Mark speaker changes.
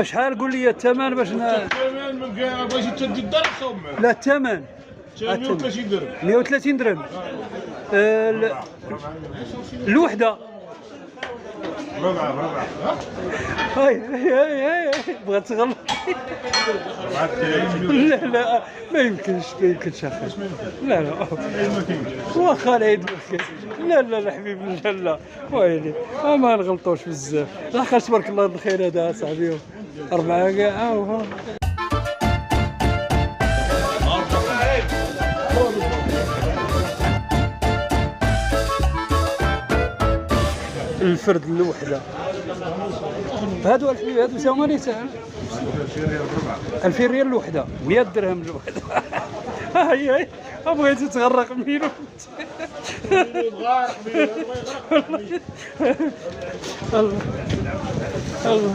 Speaker 1: شحال قول لي الثمن باش
Speaker 2: الثمن ما بغيتش تدي الدار تصوم.
Speaker 1: لا الثمن
Speaker 2: 130 درهم.
Speaker 1: 130 درهم. الوحده.
Speaker 2: ربع.
Speaker 1: هاي بغات تغلط. لا ما يمكنش اخي. لا واخا العيد لا حبيبي لا ويلي ما نغلطوش بزاف لحقاش تبارك الله الخير هذا صاحبي 4 كاع الفرد الوحده هادو الحبيب هادو ثمانية 2000 ريال الوحده 100 درهم الوحده. هاي بغيتي تغرق منين الله